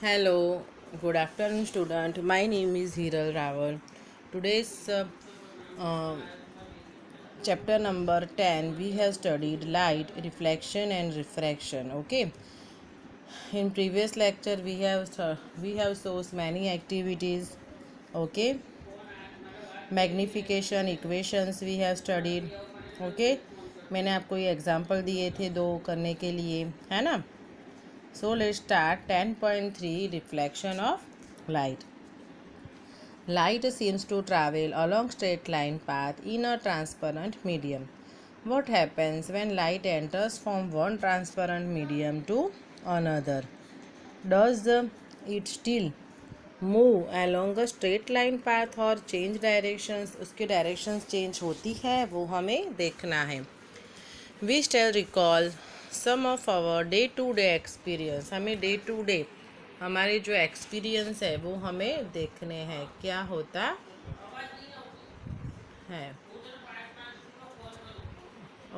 Hello, good afternoon, student. My name is Hiral Rawal. Today's uh, chapter number 10 we have studied light, reflection, and refraction. Okay, in previous lecture we have so many activities. Okay, magnification equations we have studied. Okay, मैंने आपको ये example दिए थे दो करने के लिए, है ना. So let's start 10.3 reflection of light. Light seems to travel along straight line path in a transparent medium. What happens when light enters from one transparent medium to another? Does it still move along a straight line path or change directions? उसकी directions change होती है, वो हमें देखना है. We still recall some of our day to day experience. हमें day to day हमारे जो एक्सपीरियंस है वो हमें देखने हैं क्या होता है.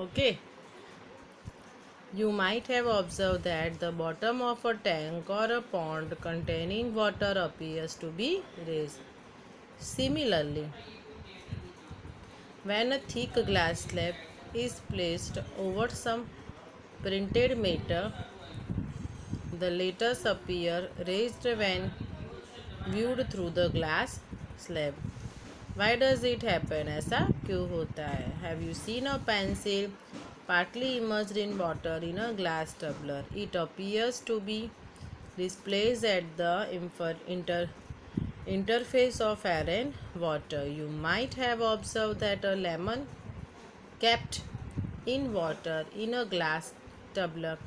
Okay, you might have observed that the bottom of a tank or a pond containing water appears to be raised. Similarly, when a thick glass slab is placed over some printed matter, the letters appear raised when viewed through the glass slab. Why does it happen? ऐसा क्यों होता है? Have you seen a pencil partly immersed in water in a glass tumbler? It appears to be displaced at the interface of air and water. You might have observed that a lemon kept in water in a glass tumbler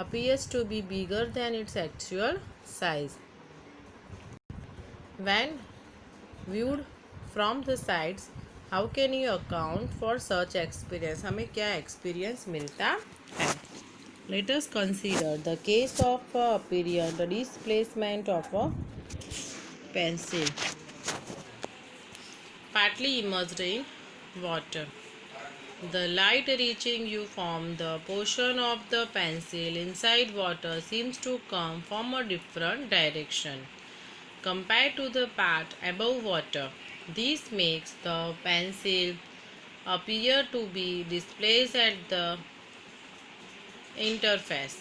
appears to be bigger than its actual size. When viewed from the sides, how can you account for such experience? हमें क्या experience मिलता है? Let us consider the case of a apparent displacement of a pencil partly immersed in water. The light reaching you from the portion of the pencil inside water seems to come from a different direction compared to the part above water. This makes the pencil appear to be displaced at the interface.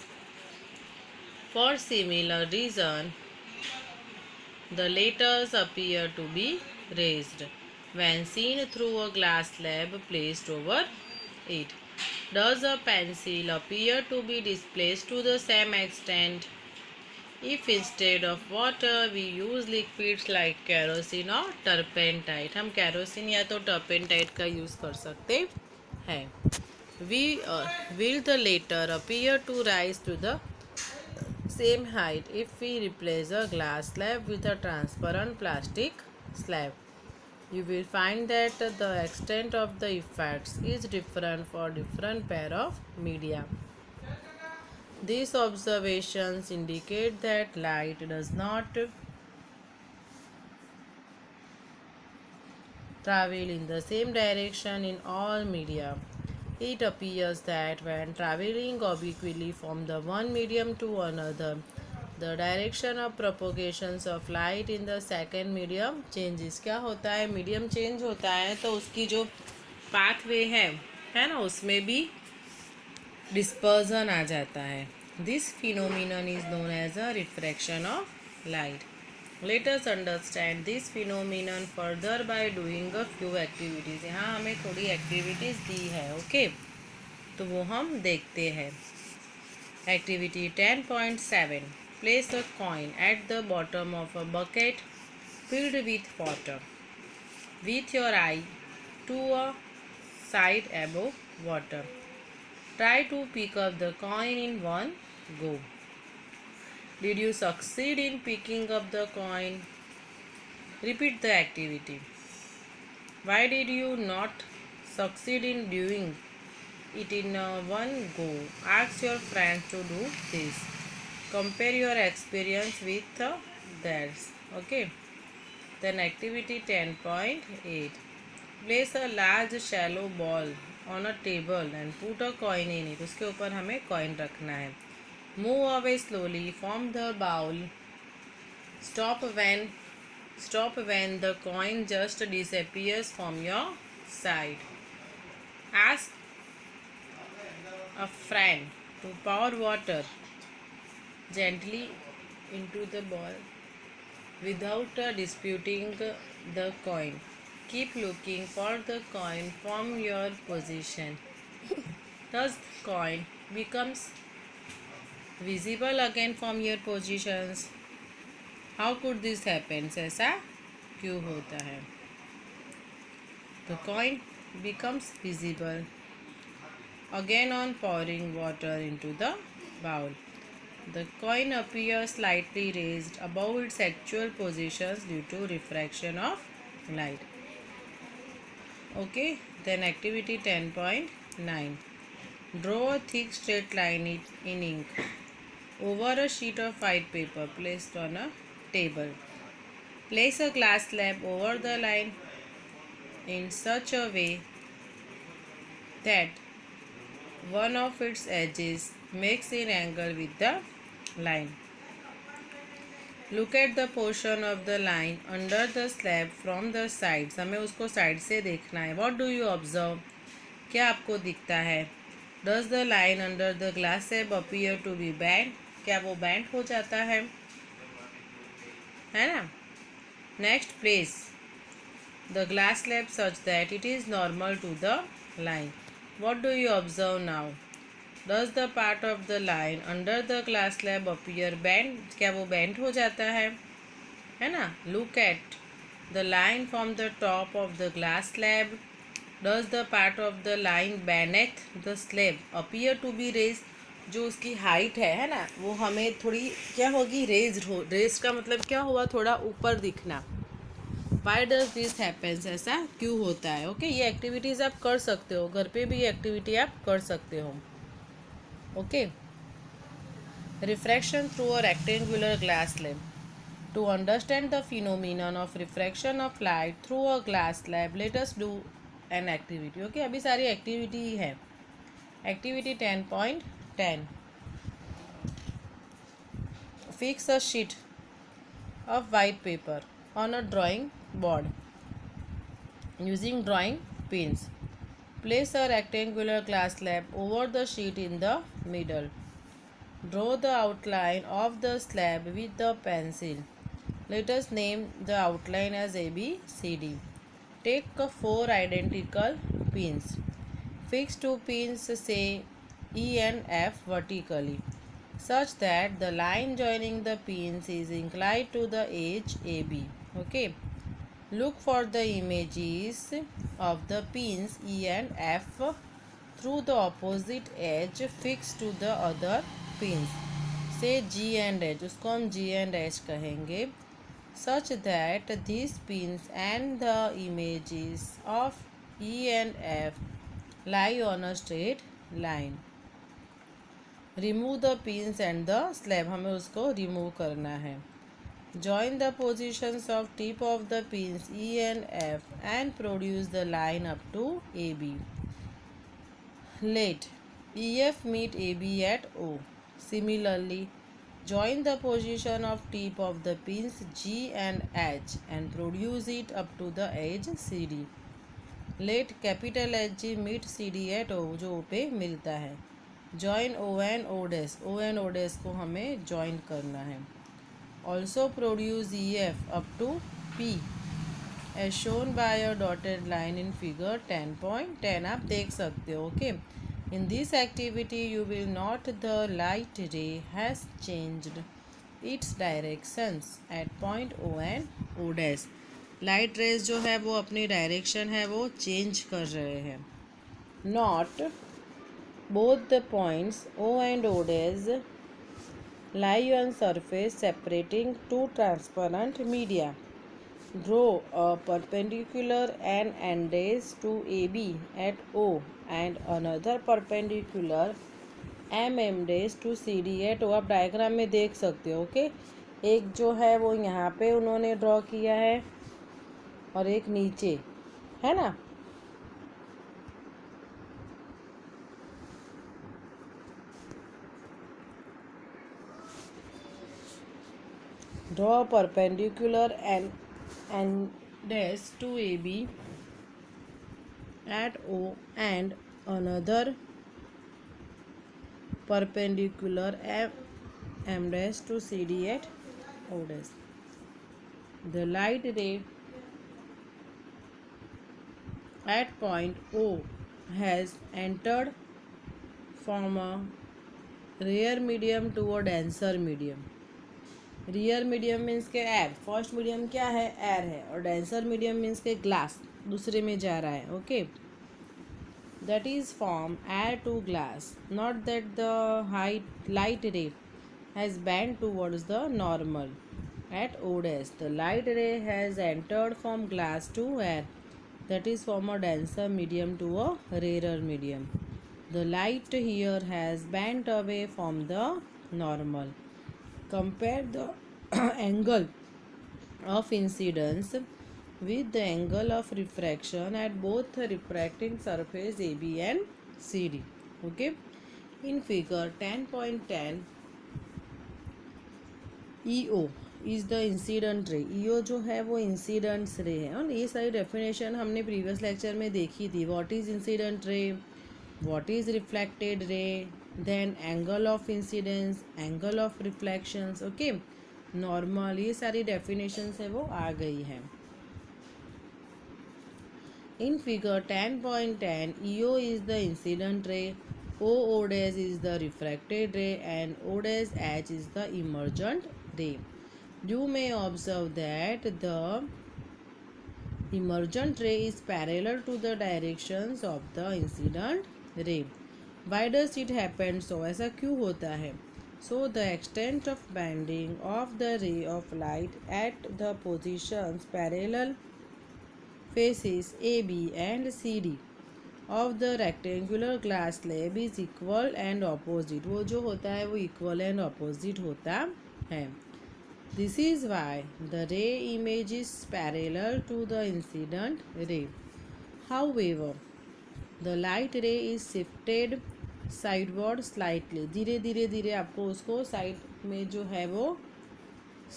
For similar reason, the letters appear to be raised when seen through a glass slab placed over it. Does a pencil appear to be displaced to the same extent if instead of water we use liquids like kerosene or turpentine? हम kerosene या तो turpentine का use कर सकते हैं. We will the latter appear to rise to the same height if we replace a glass slab with a transparent plastic slab? You will find that the extent of the effects is different for different pair of media. These observations indicate that light does not travel in the same direction in all media. It appears that when traveling obliquely from the one medium to another, the direction of propagations of light in the second medium changes. क्या होता है? Medium change होता है तो उसकी जो pathway है ना, उसमें भी डिस्पर्जन आ जाता है. This phenomenon is known as a refraction of light. Let us understand this phenomenon further by doing a few activities. यहाँ हमें थोड़ी एक्टिविटीज़ दी है. ओके, तो वो हम देखते हैं. Activity 10.7. Place a coin at the bottom of a bucket filled with water with your eye to a side above water. Try to pick up the coin in one go. Did you succeed in picking up the coin? Repeat the activity. Why did you not succeed in doing it in one go? Ask your friends to do this. Compare your experience with theirs. Okay. Then activity 10.8. Place a large shallow ball on a table and put a coin in it. उसके ऊपर हमें coin रखना है. Move away slowly from the bowl Stop when Stop when the coin just disappears from your side. Ask a friend to pour water gently into the ball without disputing the coin. Keep looking for the coin from your position. Thus, the coin becomes visible again from your positions. How could this happen? ऐसा क्यों होता है? The coin becomes visible again on pouring water into the bowl. The coin appears slightly raised above its actual positions due to refraction of light. Okay, then activity 10.9. Draw a thick straight line in ink over a sheet of white paper placed on a table. Place a glass slab over the line in such a way that one of its edges makes an angle with the line. Look at the portion of the line under the slab from the sides. हमें उसको side से देखना है. What do you observe? क्या आपको दिखता है? Does the line under the glass slab appear to be bent? क्या वो bent हो जाता है ना? Next, place the glass slab such that it is normal to the line. What do you observe now? Does the part of the line under the glass slab appear bent? क्या वो bent हो जाता है ना? Look at the line from the top of the glass slab. Does the part of the line beneath the slab appear to be raised? जो उसकी height है ना, वो हमें थोड़ी क्या होगी, रेज्ड का मतलब क्या हुआ, थोड़ा ऊपर दिखना. वाई डज दिस हैपन्स, ऐसा क्यों होता है. ओके, ये एक्टिविटीज़ आप कर सकते हो, घर पे भी एक्टिविटी आप कर सकते हो. Okay, refraction through a rectangular glass slab. To understand the phenomenon of refraction of light through a glass slab, let us do an activity. Okay, अभी सारी एक्टिविटी ही है. Activity 10.10. Fix a sheet of white paper on a drawing board using drawing pins. Place a rectangular glass slab over the sheet in the middle. Draw the outline of the slab with the pencil. Let us name the outline as ABCD. Take 4 identical pins. Fix 2 pins, say E and F, vertically, such that the line joining the pins is inclined to the edge AB. Okay. Look for the images of the pins E and F through the opposite edge fixed to the other pins. Say G and H, उसको हम G and H कहेंगे, such that these pins and the images of E and F lie on a straight line. Remove the pins and the slab, हमें उसको remove करना है. Join the positions of tip of the pins E and F and produce the line up to AB. Let EF meet AB at O. Similarly, join the position of tip of the pins G and H and produce it up to the edge CD. Let capital HG meet CD at O, जो O पे मिलता है. Join O and O dash. O and O dash को हमें join करना है. Also produce EF up to P as shown by a dotted line in figure 10.10. आप देख सकते हो. Okay, in this activity you will note the light ray has changed its directions at point O and O dash. Light rays जो है वो अपनी direction है वो चेंज कर रहे हैं. Note both the points O and O dash lie on surface separating two transparent media. Draw a perpendicular and dash to AB at O and another perpendicular MM dash to CD at O. आप diagram में देख सकते हो. Okay, एक जो है वो यहाँ पे उन्होंने ड्रॉ किया है और एक नीचे है ना. Draw a perpendicular and dash to AB at O and another perpendicular M dash to CD at O dash. The light ray at point O has entered from a rare medium to a denser medium. Rarer medium means के air, first medium क्या है, air है, और denser medium means के glass दूसरे में जा रहा है. Okay, that is from air to glass, note that the height light ray has bent towards the normal at O dash. The light ray has entered from glass to air, that is from a denser medium to a rarer medium. The light here has bent away from the normal. Compare the angle of incidence with the angle of refraction at both the refracting surface AB and CD. Okay. In figure 10.10, EO is the incident ray. EO जो है वो incidents रे है, और ये सारी definition हमने previous lecture में देखी थी. What is incident ray, what is reflected ray, then angle of incidence, angle of reflections. Okay, normal, ये सारी डेफिनेशंस है वो आ गई है. In figure 10.10, EO is the incident ray, O dash is the refracted ray, and O dash H is the emergent ray. You may observe that the emergent ray is parallel to the directions of the incident ray. Why does it happen so? ऐसा क्यों होता है? So the extent of bending of the ray of light at the positions parallel faces AB and CD of the rectangular glass slab is equal and opposite. वो जो होता है वो equal and opposite होता है. This is why the ray image is parallel to the incident ray. However, the light ray is shifted sideward slightly. धीरे धीरे धीरे आपको उसको साइड में जो है वो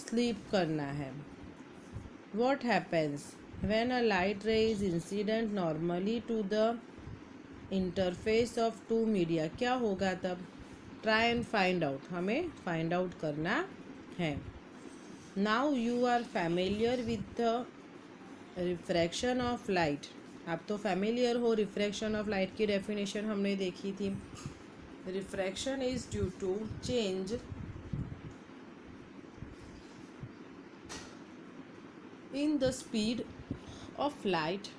स्लीप करना है. What happens when a light ray is incident normally to the interface of two media? क्या होगा तब? Try and find out. हमें find out करना है. Now you are familiar with the refraction of light. आप तो familiar हो, refraction of light की definition हमने देखी थी. Refraction is due to change in the speed of light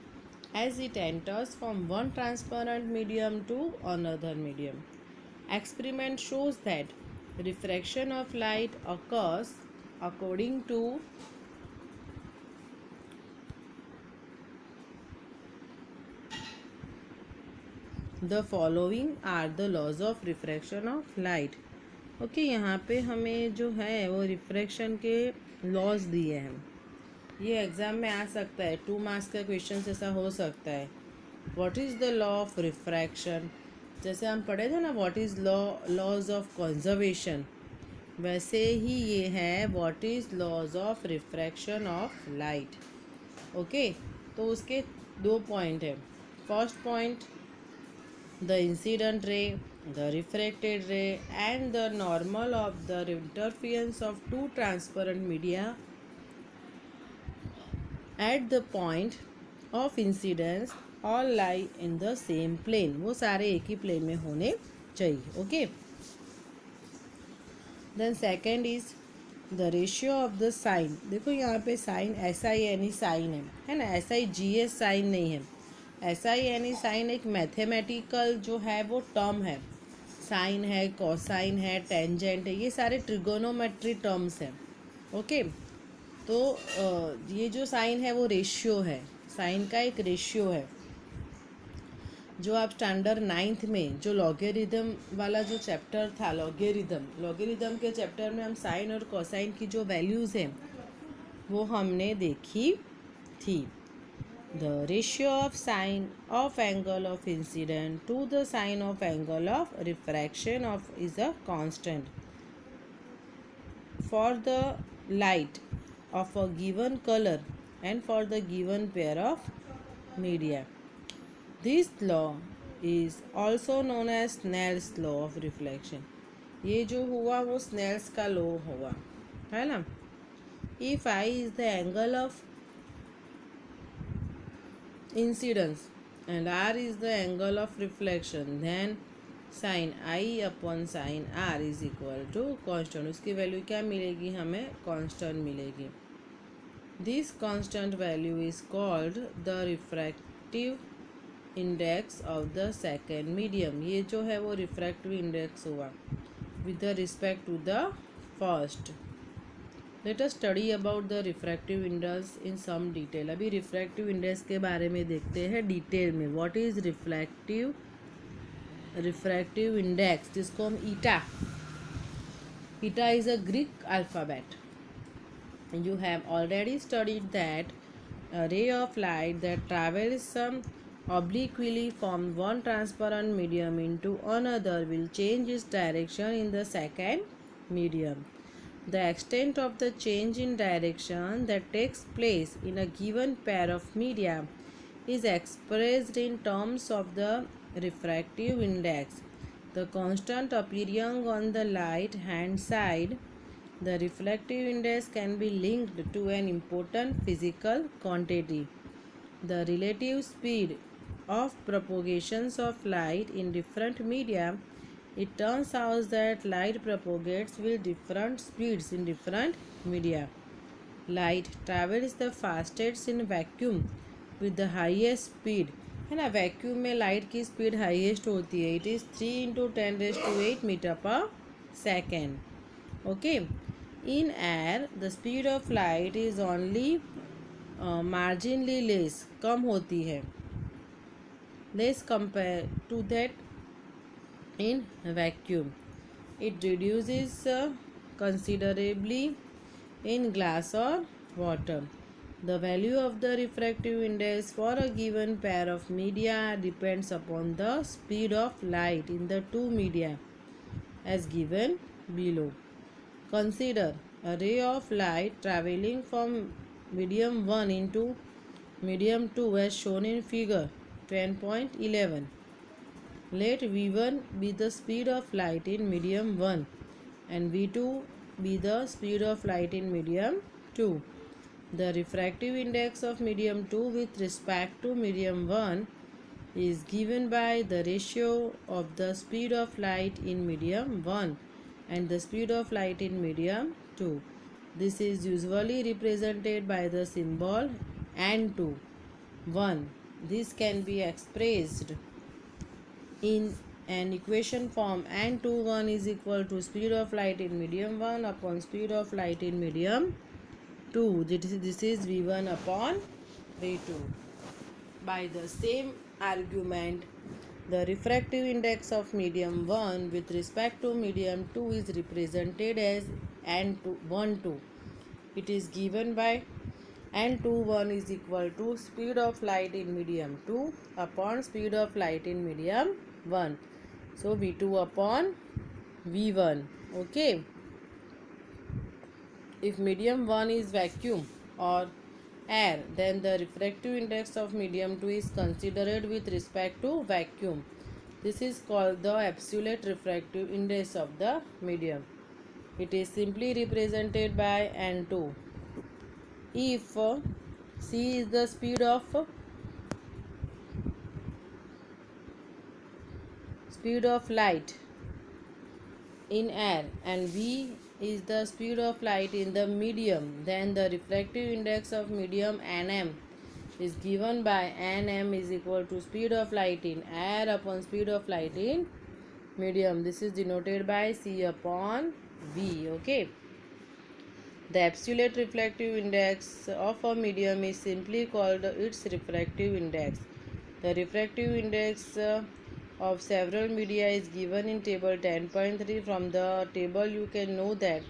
as it enters from one transparent medium to another medium. Experiment shows that refraction of light occurs according to the following are the laws of refraction of light. Okay, यहाँ पे हमें जो है वो refraction के laws दिए हैं. ये एग्ज़ाम में आ सकता है, 2 मार्क्स का क्वेश्चन ऐसा हो सकता है. What is the law of refraction, जैसे हम पढ़े थे ना, what is laws of conservation, वैसे ही ये है what is laws of refraction of light. Okay, तो उसके 2 पॉइंट है. First point, the incident ray, the refracted ray and the normal of the interference of two transparent media at the point of incidence all lie in the same plane. वो सारे एक ही plane में होने चाहिए. Okay, then second is the ratio of the sine. देखो यहाँ पे sign SIN sign है ना, SIGS साइन नहीं है. SIN साइन एक मैथमेटिकल जो है वो टर्म है. साइन है, कोसाइन है, टेंजेंट है, ये सारे ट्रिगोनोमेट्री टर्म्स हैं. ओके, तो ये जो साइन है वो रेशियो है, साइन का एक रेशियो है. जो आप स्टैंडर्ड 9th में जो लॉगरिदम वाला जो चैप्टर था, लॉगरिदम के चैप्टर में हम साइन और कोसाइन की जो वैल्यूज़ हैं वो हमने देखी थी. The ratio of sine of angle of incident to the sine of angle of refraction of is a constant. For the light of a given color and for the given pair of media. This law is also known as Snell's law of reflection. ये जो हुआ वो Snell's का law हुआ है ना. If I is the angle of incidence and r is the angle of reflection, then sin I upon sin r is equal to constant. उसकी value क्या मिलेगी हमें? कांस्टेंट मिलेगी. This constant value is called the refractive index of the second medium. ये जो है वो refractive index हुआ with the respect to the first. Let us study about the refractive index in some detail. अभी refractive index के बारे में देखते हैं डिटेल में. What is refractive index, जिसको हम eta is a Greek alphabet. You have already studied that a ray of light that travels obliquely from one transparent medium into another will change its direction in the second medium. The extent of the change in direction that takes place in a given pair of media is expressed in terms of the refractive index. The constant appearing on the right hand side, the refractive index, can be linked to an important physical quantity, the relative speed of propagations of light in different media. It turns out that light propagates with different speeds in different media. Light travels the fastest in vacuum with the highest speed. है ना, vacuum में light की speed highest होती है. It is 3 × 10⁸ metre per second. Okay. In air the speed of light is only marginally less, कम होती है, less compare to that in vacuum. It reduces considerably in glass or water. The value of the refractive index for a given pair of media depends upon the speed of light in the two media as given below. Consider a ray of light traveling from medium 1 into medium 2 as shown in figure 10.11. Let V1 be the speed of light in medium 1 and V2 be the speed of light in medium 2. The refractive index of medium 2 with respect to medium 1 is given by the ratio of the speed of light in medium 1 and the speed of light in medium 2. This is usually represented by the symbol N2 1. This can be expressed in an equation form. N21 is equal to speed of light in medium 1 upon speed of light in medium 2. This is V1 upon V2. By the same argument, the refractive index of medium 1 with respect to medium 2 is represented as N12. It is given by N21 is equal to speed of light in medium 2 upon speed of light in medium 1. So V2 upon V1. Okay. If medium 1 is vacuum or air, then the refractive index of medium 2 is considered with respect to vacuum. This is called the absolute refractive index of the medium. It is simply represented by N2. If C is the speed of light in air and V is the speed of light in the medium, then the refractive index of medium Nm is given by Nm is equal to speed of light in air upon speed of light in medium. This is denoted by C upon V. Okay. The absolute refractive index of a medium is simply called its refractive index. The refractive index of several media is given in table 10.3. From the table you can know that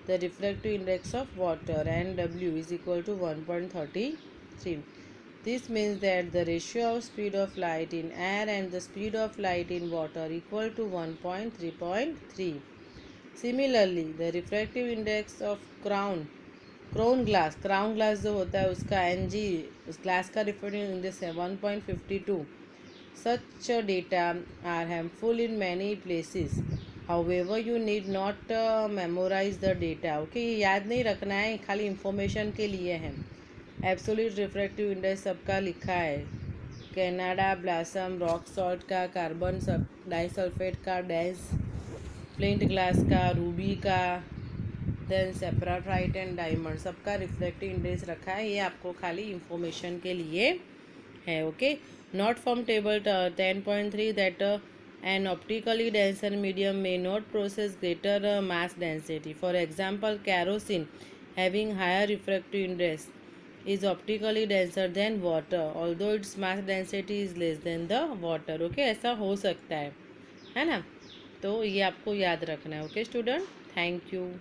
the refractive index of water NW is equal to 1.33. This means that the ratio of speed of light in air and the speed of light in water equal to 1.3.3. Similarly, the refractive index of crown crown glass जो होता है उसका Ng, उस glass का refractive index है 1.52. Such data are harmful in many places. However, you need not memorize the data. Okay, ये याद नहीं रखना है, खाली इंफॉर्मेशन के लिए है. एब्सोल्यूट रिफ्रैक्टिव इंडेक्स सबका लिखा है. कनाडा ब्लॉसम, रॉक सॉल्ट का, कार्बन डाइसल्फेट का, डेंस फ्लिंट ग्लास का, रूबी का, देन सेपराट्राइट एंड डायमंड सबका रिफ्रैक्टिव इंडेक्स रखा है. ये आपको खाली इंफॉर्मेशन के लिए है. Okay, not from table 10.3 that an optically denser medium may not possess greater mass density. For example, kerosene having higher refractive index is optically denser than water, although its mass density is less than the water. Okay, ऐसा हो सकता है ना. तो ये आपको याद रखना है. Okay student, thank you.